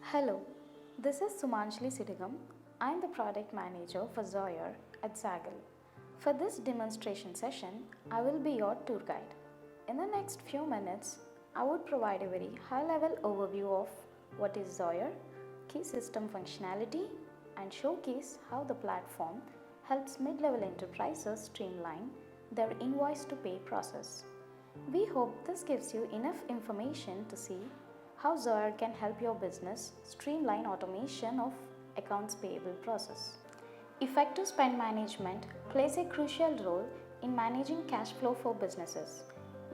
Hello, this is Sumanjali Sidigam. I am the product manager for Zoyer at Zaggle. For this demonstration session, I will be your tour guide. In the next few minutes, I would provide a very high-level overview of what is Zoyer, key system functionality, and showcase how the platform helps mid-level enterprises streamline their invoice-to-pay process. We hope this gives you enough information to see how Zoyer can help your business streamline automation of accounts payable process. Effective spend management plays a crucial role in managing cash flow for businesses.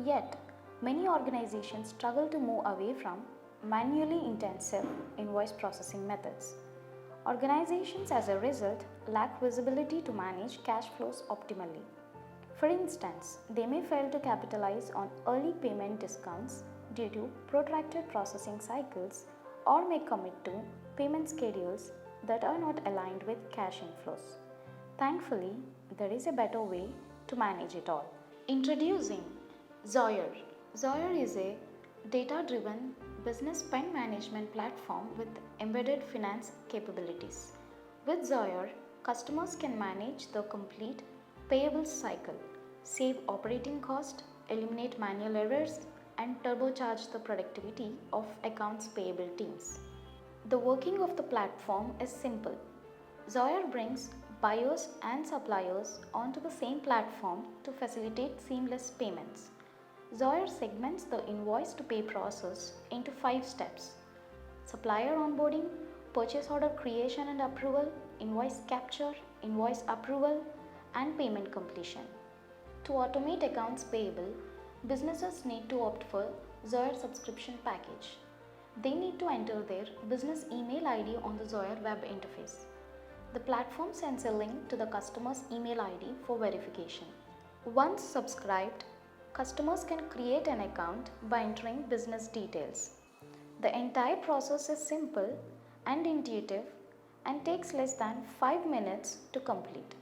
Yet, many organizations struggle to move away from manually intensive invoice processing methods. Organizations as a result lack visibility to manage cash flows optimally. For instance, they may fail to capitalize on early payment discounts due to protracted processing cycles or may commit to payment schedules that are not aligned with cash inflows. Thankfully, there is a better way to manage it all. Introducing Zoyer. Zoyer is a data-driven business spend management platform with embedded finance capabilities. With Zoyer, customers can manage the complete payables cycle, save operating cost, eliminate manual errors, and turbocharge the productivity of accounts payable teams. The working of the platform is simple. Zoyer brings buyers and suppliers onto the same platform to facilitate seamless payments. Zoyer segments the invoice to pay process into 5 steps: supplier onboarding, purchase order creation and approval, invoice capture, invoice approval, and payment completion. To automate accounts payable, businesses need to opt for Zoyer subscription package. They need to enter their business email ID on the Zoyer web interface. The platform sends a link to the customer's email ID for verification. Once subscribed, customers can create an account by entering business details. The entire process is simple and intuitive and takes less than 5 minutes to complete.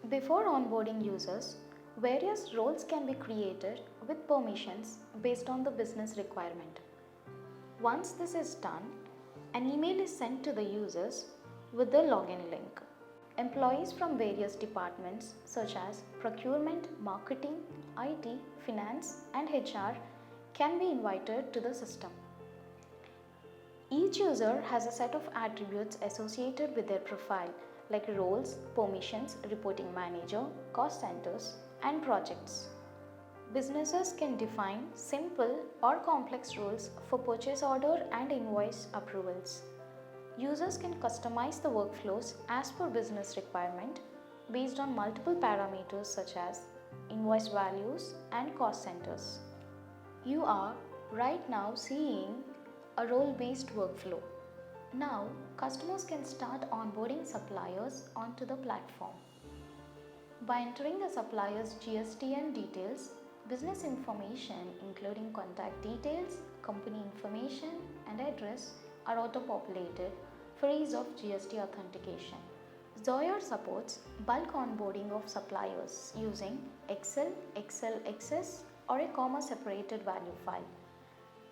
Before onboarding users, various roles can be created with permissions based on the business requirement. Once this is done, an email is sent to the users with the login link. Employees from various departments such as procurement, marketing, IT, finance, and HR can be invited to the system. Each user has a set of attributes associated with their profile like roles, permissions, reporting manager, cost centers, and projects. Businesses can define simple or complex rules for purchase order and invoice approvals. Users can customize the workflows as per business requirement based on multiple parameters such as invoice values and cost centers. You are right now seeing a role-based workflow. Now, customers can start onboarding suppliers onto the platform. By entering the supplier's GSTN details, business information including contact details, company information, and address are auto-populated for ease of GST authentication. Zoyer supports bulk onboarding of suppliers using Excel, Excel XS, or a comma-separated value file.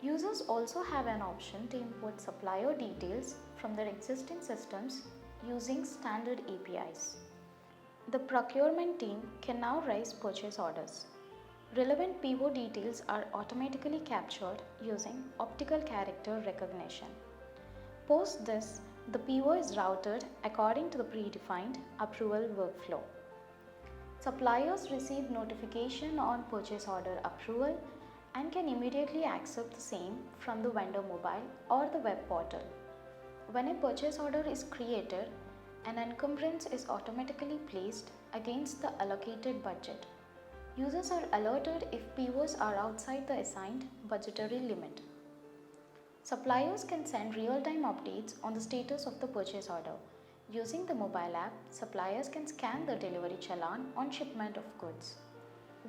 Users also have an option to import supplier details from their existing systems using standard APIs. The procurement team can now raise purchase orders. Relevant PO details are automatically captured using optical character recognition. Post this, the PO is routed according to the predefined approval workflow. Suppliers receive notification on purchase order approval and can immediately accept the same from the vendor mobile or the web portal. When a purchase order is created, an encumbrance is automatically placed against the allocated budget. Users are alerted if POs are outside the assigned budgetary limit. Suppliers can send real-time updates on the status of the purchase order. Using the mobile app, suppliers can scan the delivery challan on shipment of goods.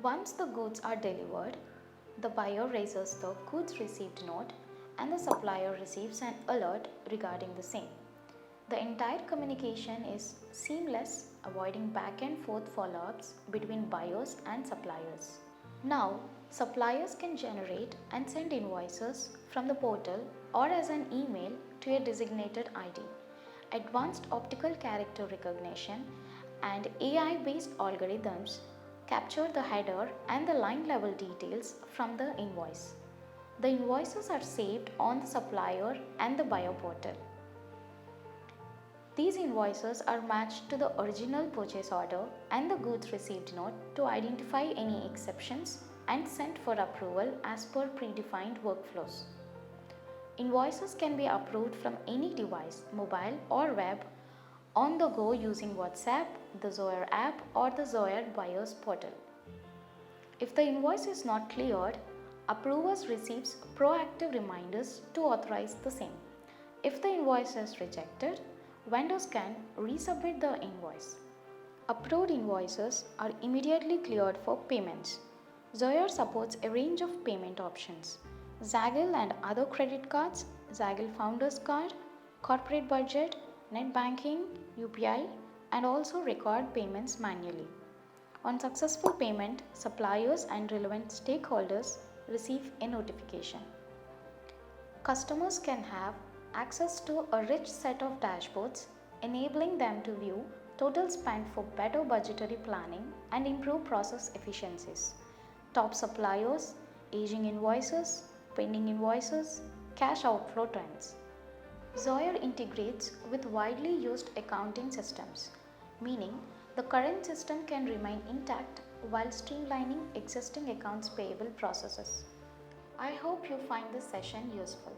Once the goods are delivered, the buyer raises the goods received note and the supplier receives an alert regarding the same. The entire communication is seamless, avoiding back and forth follow-ups between buyers and suppliers. Now, suppliers can generate and send invoices from the portal or as an email to a designated ID. Advanced optical character recognition and AI-based algorithms capture the header and the line level details from the invoice. The invoices are saved on the supplier and the buyer portal. These invoices are matched to the original purchase order and the goods received note to identify any exceptions and sent for approval as per predefined workflows. Invoices can be approved from any device, mobile or web, on the go using WhatsApp, the Zoyer app or the Zoyer buyer's portal. If the invoice is not cleared, approvers receives proactive reminders to authorize the same. If the invoice is rejected, vendors can resubmit the invoice. Approved invoices are immediately cleared for payments. Zoyer supports a range of payment options: Zaggle and other credit cards, Zaggle Founders Card, corporate budget, net banking, UPI, and also record payments manually. On successful payment, suppliers and relevant stakeholders receive a notification. Customers can have access to a rich set of dashboards, enabling them to view total spend for better budgetary planning and improve process efficiencies. Top suppliers, aging invoices, pending invoices, cash outflow trends. Zoyer integrates with widely used accounting systems, meaning the current system can remain intact while streamlining existing accounts payable processes. I hope you find this session useful.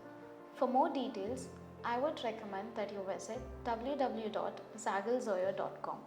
For more details, I would recommend that you visit www.zagglezoyer.com.